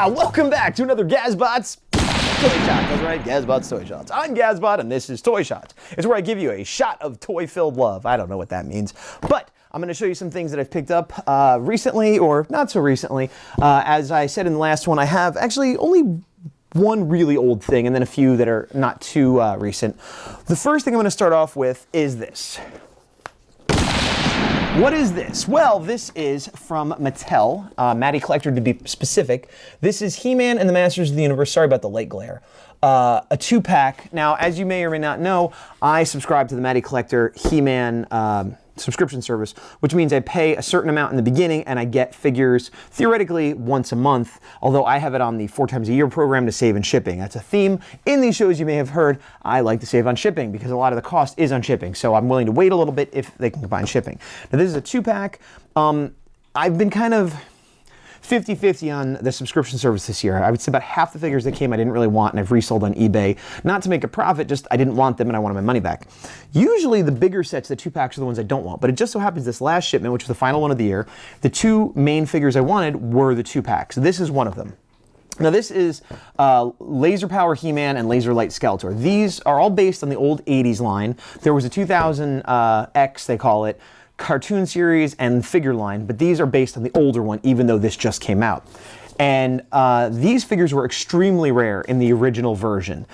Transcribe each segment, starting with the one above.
Welcome back to another Gazbot's Toy Shot. That's right, Gazbot's Toy Shots. I'm Gazbot, and this is Toy Shots. It's where I give you a shot of toy-filled love. I don't know what that means, but I'm going to show you some things that I've picked up recently, or not so recently. As I said in the last one, I have actually only one really old thing, and then a few that are not too recent. The first thing I'm going to start off with is this. What is this? Well, this is from Mattel, Matty Collector to be specific. This is He-Man and the Masters of the Universe. Sorry about the light glare. A 2-pack. Now, as you may or may not know, I subscribe to the Matty Collector He-Man subscription service, which means I pay a certain amount in the beginning and I get figures theoretically once a month, although I have it on the 4 times a year program to save on shipping. That's a theme in these shows you may have heard. I like to save on shipping because a lot of the cost is on shipping, so I'm willing to wait a little bit if they can combine shipping. Now this is a 2-pack. I've been kind of 50-50 on the subscription service this year. I would say about half the figures that came I didn't really want, and I've resold on eBay. Not to make a profit, just I didn't want them and I wanted my money back. Usually the bigger sets, the 2-packs, are the ones I don't want, but it just so happens this last shipment, which was the final one of the year, the 2 main figures I wanted were the 2-packs. This is one of them. Now this is Laser Power He-Man and Laser Light Skeletor. These are all based on the old 80s line. There was a 2000 X, they call it, cartoon series and figure line, but these are based on the older one, even though this just came out. And these figures were extremely rare in the original version.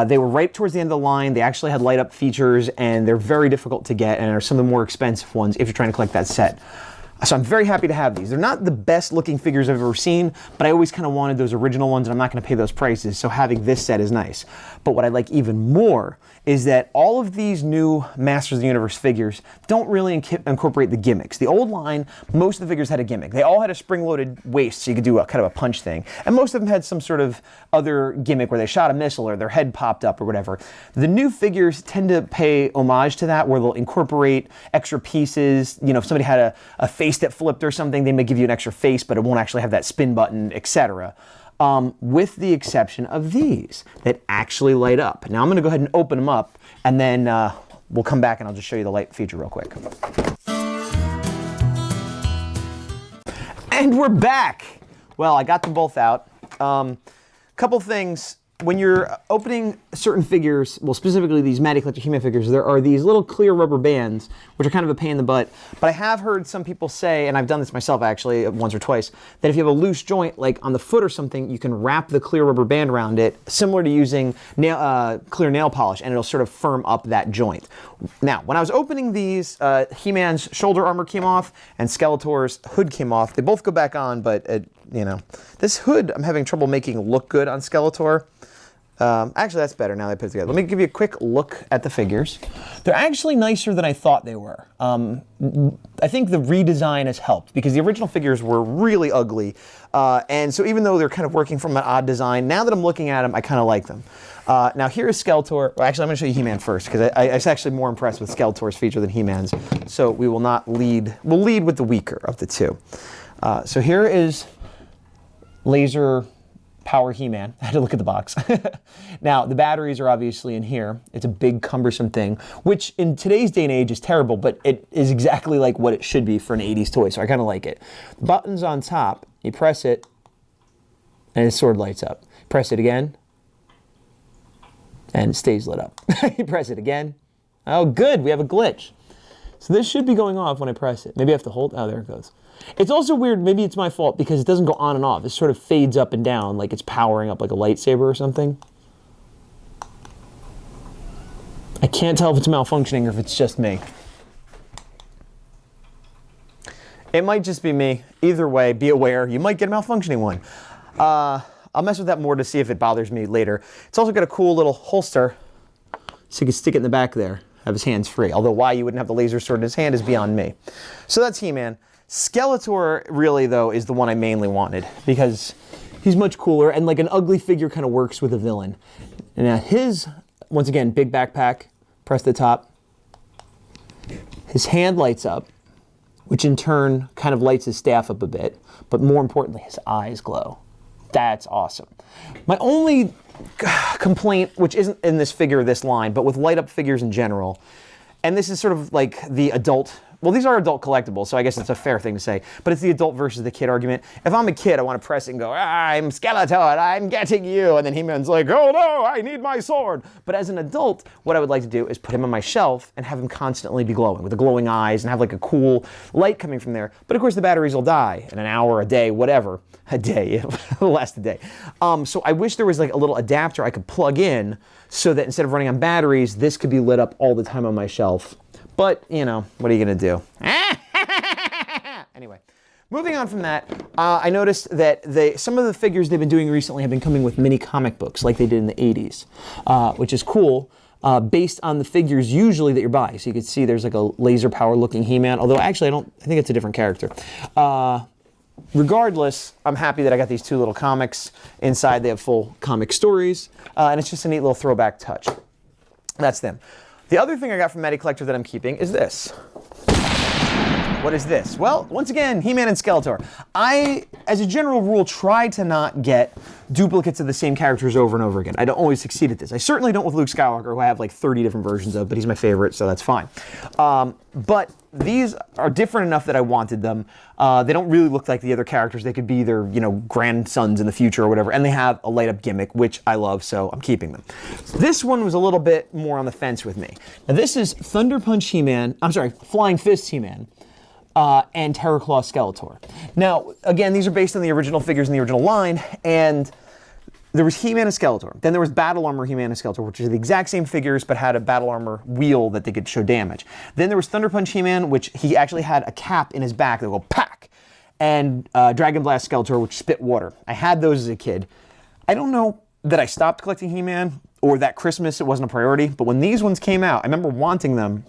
They were right towards the end of the line. They actually had light up features, and they're very difficult to get and are some of the more expensive ones if you're trying to collect that set. So I'm very happy to have these. They're not the best looking figures I've ever seen, but I always kind of wanted those original ones, and I'm not going to pay those prices, so having this set is nice. But what I like even more is that all of these new Masters of the Universe figures don't really incorporate the gimmicks. The old line, most of the figures had a gimmick. They all had a spring-loaded waist, so you could do a kind of a punch thing. And most of them had some sort of other gimmick where they shot a missile or their head popped up or whatever. The new figures tend to pay homage to that, where they'll incorporate extra pieces. You know, if somebody had a face that flipped or something, they may give you an extra face, but it won't actually have that spin button, etc. With the exception of these that actually light up. Now I'm going to go ahead and open them up, and then we'll come back and I'll just show you the light feature real quick. And we're back. Well, I got them both out. Couple things. When you're opening certain figures, well, specifically these Matty Collector He-Man figures, there are these little clear rubber bands, which are kind of a pain in the butt. But I have heard some people say, and I've done this myself actually once or twice, that if you have a loose joint, like on the foot or something, you can wrap the clear rubber band around it, similar to using clear nail polish, and it'll sort of firm up that joint. Now, when I was opening these, He-Man's shoulder armor came off, and Skeletor's hood came off. They both go back on, but you know, this hood I'm having trouble making look good on Skeletor. Actually, that's better now that I put it together. Let me give you a quick look at the figures. They're actually nicer than I thought they were. I think the redesign has helped because the original figures were really ugly. And so even though they're kind of working from an odd design, now that I'm looking at them, I kind of like them. Now here is Skeletor. Well, actually, I'm going to show you He-Man first because I was actually more impressed with Skeletor's feature than He-Man's. So we will not lead. We'll lead with the weaker of the two. So here is Laser Power He-Man. I had to look at the box. Now, the batteries are obviously in here. It's a big, cumbersome thing, which in today's day and age is terrible, but it is exactly like what it should be for an 80s toy, so I kind of like it. The button's on top. You press it, and his sword lights up. Press it again, and it stays lit up. You press it again. Oh, good, we have a glitch. So this should be going off when I press it. Maybe I have to hold, oh, there it goes. It's also weird, maybe it's my fault, because it doesn't go on and off. It sort of fades up and down like it's powering up like a lightsaber or something. I can't tell if it's malfunctioning or if it's just me. It might just be me. Either way, be aware, you might get a malfunctioning one. I'll mess with that more to see if it bothers me later. It's also got a cool little holster, so you can stick it in the back there, have his hands free. Although why you wouldn't have the laser sword in his hand is beyond me. So that's He-Man. Skeletor, really, though, is the one I mainly wanted because he's much cooler, and like an ugly figure kind of works with a villain. And now his, once again, big backpack, press the top. His hand lights up, which in turn kind of lights his staff up a bit, but more importantly, his eyes glow. That's awesome. My only complaint, which isn't in this figure, this line, but with light up figures in general, and this is sort of like the adult well, these are adult collectibles, so I guess it's a fair thing to say, but it's the adult versus the kid argument. If I'm a kid, I want to press it and go, I'm Skeletor, I'm getting you, and then He-Man's like, oh no, I need my sword. But as an adult, what I would like to do is put him on my shelf and have him constantly be glowing with the glowing eyes and have like a cool light coming from there. But of course the batteries will die in an hour, a day, whatever. A day, it'll last a day. So I wish there was like a little adapter I could plug in so that instead of running on batteries, this could be lit up all the time on my shelf. But, you know, what are you going to do? Anyway, moving on from that, I noticed that some of the figures they've been doing recently have been coming with mini comic books like they did in the 80s, which is cool, based on the figures usually that you're buying. So you can see there's like a laser power looking He-Man, although actually I think it's a different character. Regardless, I'm happy that I got these two little comics. Inside they have full comic stories, and it's just a neat little throwback touch. That's them. The other thing I got from Matty Collector that I'm keeping is this. What is this? Well, once again, He-Man and Skeletor. I, as a general rule, try to not get duplicates of the same characters over and over again. I don't always succeed at this. I certainly don't with Luke Skywalker, who I have like 30 different versions of, but he's my favorite, so that's fine. But these are different enough that I wanted them. They don't really look like the other characters. They could be their, you know, grandsons in the future or whatever, and they have a light-up gimmick, which I love, so I'm keeping them. This one was a little bit more on the fence with me. Now, this is Thunder Punch He-Man, Flying Fist He-Man. And Terror Claw Skeletor. Now, again, these are based on the original figures in the original line, and there was He-Man and Skeletor. Then there was Battle Armor He-Man and Skeletor, which are the exact same figures, but had a Battle Armor wheel that they could show damage. Then there was Thunder Punch He-Man, which he actually had a cap in his back that would go pack, and Dragon Blast Skeletor, which spit water. I had those as a kid. I don't know that I stopped collecting He-Man, or that Christmas it wasn't a priority, but when these ones came out, I remember wanting them.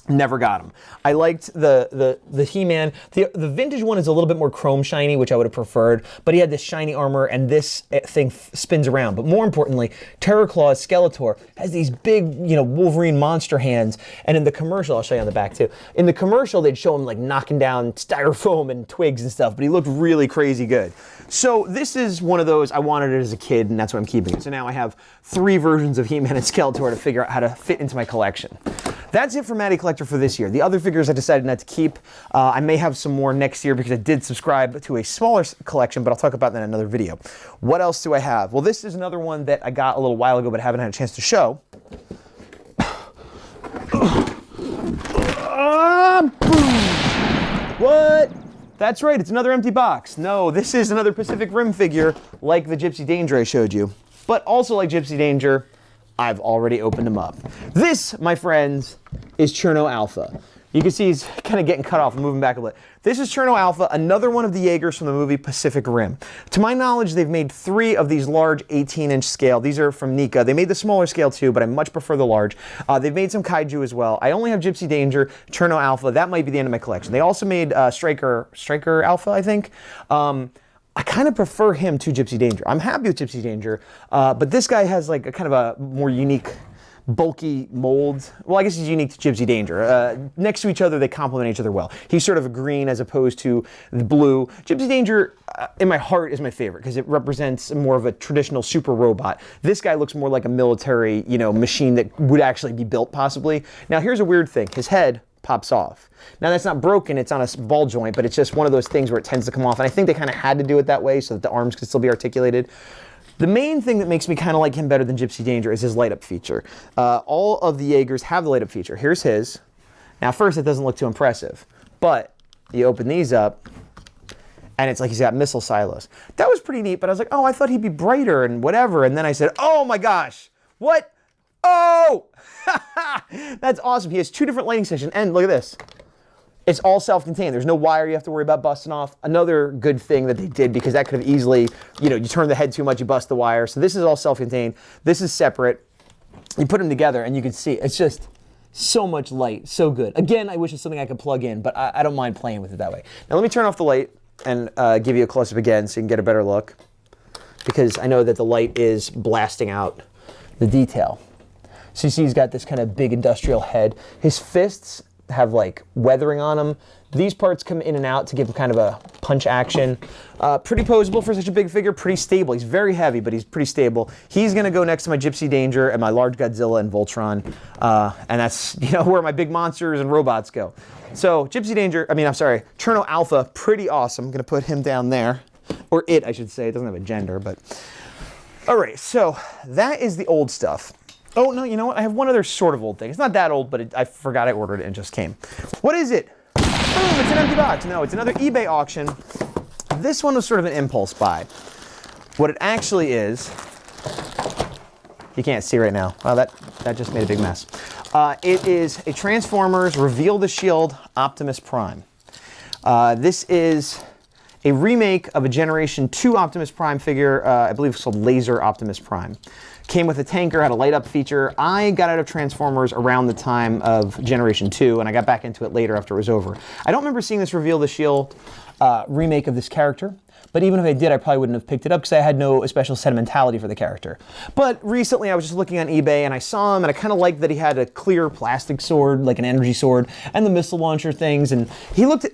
Never got them. I liked the He-Man. The vintage one is a little bit more chrome shiny, which I would have preferred, but he had this shiny armor and this thing spins around. But more importantly, Terror Claw Skeletor has these big, you know, Wolverine monster hands. And in the commercial, I'll show you on the back too. In the commercial, they'd show him like knocking down styrofoam and twigs and stuff, but he looked really crazy good. So this is one of those, I wanted it as a kid, and that's why I'm keeping it. So now I have 3 versions of He-Man and Skeletor to figure out how to fit into my collection. That's it for Matty Collector for this year. The other figures I decided not to keep. I may have some more next year because I did subscribe to a smaller collection, but I'll talk about that in another video. What else do I have? Well, this is another one that I got a little while ago, but haven't had a chance to show. What? That's right, it's another empty box. No, this is another Pacific Rim figure like the Gypsy Danger I showed you. But also like Gypsy Danger, I've already opened them up. This, my friends, is Cherno Alpha. You can see he's kind of getting cut off and moving back a bit. This is Cherno Alpha, another one of the Jaegers from the movie Pacific Rim. To my knowledge, they've made 3 of these large 18-inch scale. These are from Nika. They made the smaller scale too, but I much prefer the large. They've made some Kaiju as well. I only have Gypsy Danger, Cherno Alpha. That might be the end of my collection. They also made Striker Alpha, I think. I kind of prefer him to Gypsy Danger. I'm happy with Gypsy Danger, but this guy has like a kind of a more unique, bulky mold. Well, I guess he's unique to Gypsy Danger. Next to each other, they complement each other well. He's sort of a green as opposed to the blue. Gypsy Danger, in my heart, is my favorite because it represents more of a traditional super robot. This guy looks more like a military, you know, machine that would actually be built possibly. Now, here's a weird thing. His head pops off. Now that's not broken, it's on a ball joint, but it's just one of those things where it tends to come off, and I think they kind of had to do it that way so that the arms could still be articulated. The main thing that makes me kind of like him better than Gypsy Danger is his light-up feature. All of the Jaegers have the light-up feature. Here's his. Now, at first, it doesn't look too impressive, but you open these up, and it's like he's got missile silos. That was pretty neat, but I was like, oh, I thought he'd be brighter and whatever, and then I said, oh my gosh, what? Oh! That's awesome. He has 2 different lighting sections, and look at this. It's all self-contained. There's no wire you have to worry about busting off. Another good thing that they did, because that could have easily, you know, you turn the head too much, you bust the wire. So this is all self-contained. This is separate. You put them together, and you can see it's just so much light, so good. Again, I wish it's something I could plug in, but I don't mind playing with it that way. Now let me turn off the light and give you a close-up again so you can get a better look, because I know that the light is blasting out the detail. So you see he's got this kind of big industrial head. His fists have like weathering on them. These parts come in and out to give him kind of a punch action. Pretty posable for such a big figure, pretty stable. He's very heavy, but he's pretty stable. He's gonna go next to my Gypsy Danger and my large Godzilla and Voltron. And that's, you know, where my big monsters and robots go. So Cherno Alpha, pretty awesome. I'm gonna put him down there. Or it, I should say. It doesn't have a gender, but. All right, so that is the old stuff. Oh, no, you know what? I have one other sort of old thing. It's not that old, but I forgot I ordered it and it just came. What is it? Boom, it's an empty box. No, it's another eBay auction. This one was sort of an impulse buy. What it actually is, you can't see right now. Oh, that just made a big mess. It is a Transformers Reveal the Shield Optimus Prime. This is a remake of a Generation 2 Optimus Prime figure, I believe it's called Laser Optimus Prime. Came with a tanker, had a light up feature. I got out of Transformers around the time of Generation 2, and I got back into it later after it was over. I don't remember seeing this Reveal the Shield remake of this character, but even if I did, I probably wouldn't have picked it up because I had no special sentimentality for the character. But recently I was just looking on eBay and I saw him and I kind of liked that he had a clear plastic sword, like an energy sword, and the missile launcher things, and he looked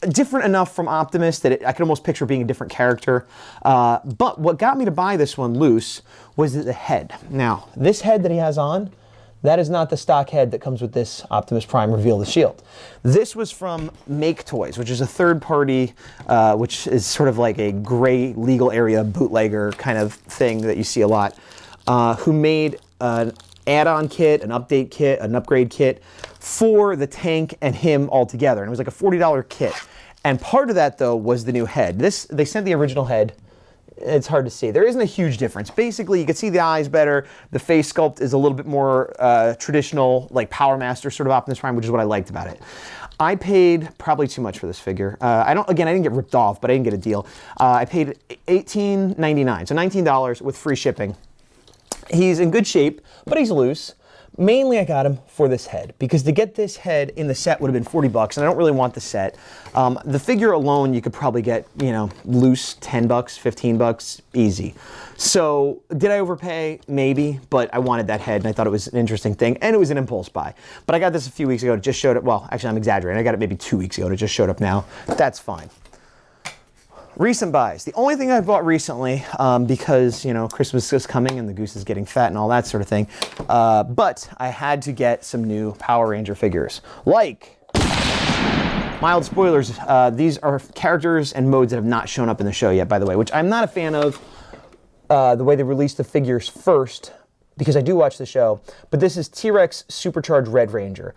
different enough from Optimus that I could almost picture being a different character. But what got me to buy this one loose was the head. Now, this head that he has on, that is not the stock head that comes with this Optimus Prime Reveal the Shield. This was from Make Toys, which is a third party, which is sort of like a gray legal area bootlegger kind of thing that you see a lot, who made an add-on kit, an update kit, an upgrade kit for the tank and him all together. And it was like a $40 kit. And part of that, though, was the new head. They sent the original head. It's hard to see. There isn't a huge difference. Basically, you can see the eyes better. The face sculpt is a little bit more traditional, like Power Master sort of Optimus Prime, which is what I liked about it. I paid probably too much for this figure. I didn't get ripped off, but I didn't get a deal. I paid $18.99, so $19 with free shipping. He's in good shape, but he's loose. Mainly I got him for this head, because to get this head in the set would have been 40 bucks, and I don't really want the set. The figure alone you could probably get, you know, loose 10 bucks, 15 bucks, easy. So did I overpay? Maybe, but I wanted that head and I thought it was an interesting thing, and it was an impulse buy. But I got this a few weeks ago, it just showed up, well, actually I'm exaggerating, I got it maybe 2 weeks ago and it just showed up now. That's fine. Recent buys. The only thing I've bought recently, because, you know, Christmas is coming and the goose is getting fat and all that sort of thing, but I had to get some new Power Ranger figures. Like, mild spoilers, these are characters and modes that have not shown up in the show yet, by the way, which I'm not a fan of the way they released the figures first, because I do watch the show, but this is T-Rex Supercharged Red Ranger.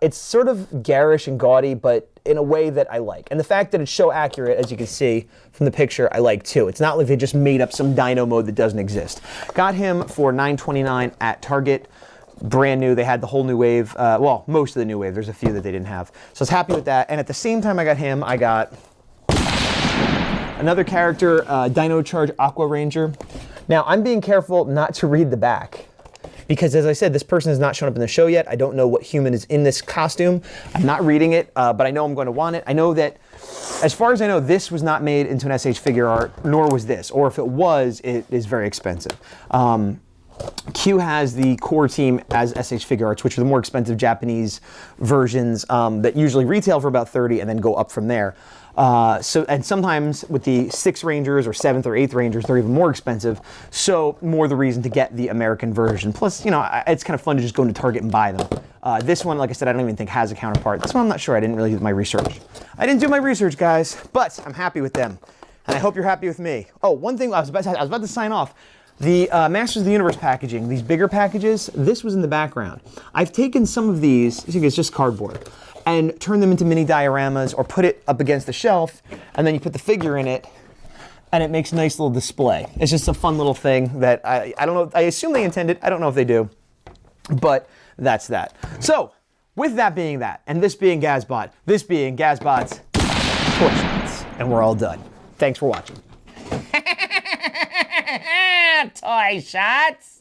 It's sort of garish and gaudy, but in a way that I like. And the fact that it's show accurate, as you can see from the picture, I like too. It's not like they just made up some dino mode that doesn't exist. Got him for $9.29 at Target. Brand new. They had the whole new wave. Well, most of the new wave. There's a few that they didn't have. So I was happy with that. And at the same time I got him, I got another character, Dino Charge Aqua Ranger. Now, I'm being careful not to read the back, because as I said, this person has not shown up in the show yet. I don't know what human is in this costume. I'm not reading it, but I know I'm going to want it. I know that, as far as I know, this was not made into an SH figure art, nor was this. Or if it was, it is very expensive. Q has the core team as SH Figure Arts, which are the more expensive Japanese versions that usually retail for about $30 and then go up from there. And sometimes with the 6th Rangers or 7th or 8th Rangers, they're even more expensive. So more the reason to get the American version. Plus, you know, it's kind of fun to just go into Target and buy them. This one, like I said, I don't even think has a counterpart. This one, I'm not sure. I didn't really do my research. I didn't do my research, guys, but I'm happy with them. And I hope you're happy with me. Oh, one thing I was about to sign off. The Masters of the Universe packaging, these bigger packages, this was in the background. I've taken some of these, I think it's just cardboard, and turned them into mini dioramas or put it up against the shelf, and then you put the figure in it, and it makes a nice little display. It's just a fun little thing that I don't know, I assume they intended, I don't know if they do, but that's that. So, with that being that, and this being Gazbot, this being Gazbot's Toy Shots, and we're all done. Thanks for watching. Toy Shots.